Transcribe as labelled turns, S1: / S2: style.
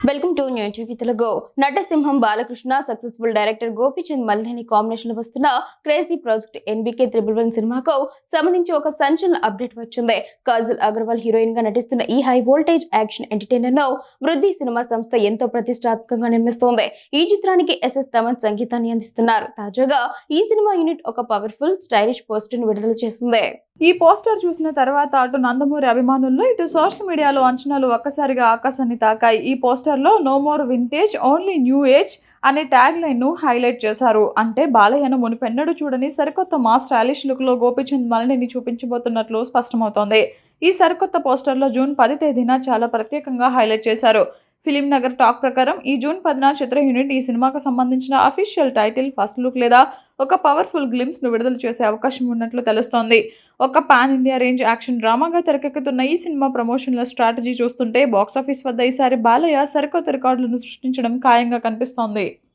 S1: Welcome to new TV Telugu. నటసింహం Balakrishna, successful director Gopichand Malineni combination లో వస్తున్న క్రేజీ ప్రాజెక్ట్ ఎన్బీకే 111 సినిమాకు సంబంధించి ఒక సంచలన అప్డేట్ వచ్చింది. కాజల్ అగర్వాల్ హీరోయిన్ గా నటిస్తున్న ఈ హై వోల్టేజ్ యాక్షన్ ఎంటర్టైనర్ ను వృద్ధి సినిమా సంస్థ ఎంతో ప్రతిష్టాత్మకంగా నిర్మిస్తోంది. ఈ చిత్రానికి ఎస్ఎస్ తమన్ సంగీతాన్ని అందిస్తున్నారు. తాజాగా ఈ సినిమా యూనిట్ ఒక పవర్ఫుల్ స్టైలిష్ పోస్టర్ ను విడుదల చేసింది.
S2: ఈ పోస్టర్ చూసిన తర్వాత అటు నందమూరి అభిమానుల్లో ఇటు సోషల్ మీడియాలో అంచనాలు ఒక్కసారిగా ఆకాశాన్ని తాకాయి. ఈ పోస్టర్లో no more vintage only new age అనే ట్యాగ్ లైన్ ను హైలైట్ చేశారు. అంటే బాలయ్యను మునిపెన్నడూ చూడని సరికొత్త మాస్ స్టైలిష్ లుక్ లో గోపీచంద్ మల్లేని చూపించబోతున్నట్లు స్పష్టమవుతోంది. ఈ సరికొత్త పోస్టర్లో జూన్ 10 తేదీన చాలా ప్రత్యేకంగా హైలైట్ చేశారు. ఫిలిం నగర్ టాక్ ప్రకారం ఈ జూన్ 10న చిత్ర యూనిట్ ఈ సినిమాకు సంబంధించిన అఫీషియల్ టైటిల్, ఫస్ట్ లుక్ లేదా ఒక పవర్ఫుల్ గ్లిమ్స్ ను విడుదల చేసే అవకాశం ఉన్నట్లు తెలుస్తోంది. ఒక పాన్ ఇండియా రేంజ్ యాక్షన్ డ్రామాగా తెరకెక్కుతున్న ఈ సినిమా ప్రమోషన్ల స్ట్రాటజీ చూస్తుంటే బాక్సాఫీస్ వద్ద ఈసారి బాలయ్య సరికొత్త రికార్డులను సృష్టించడం ఖాయంగా కనిపిస్తోంది.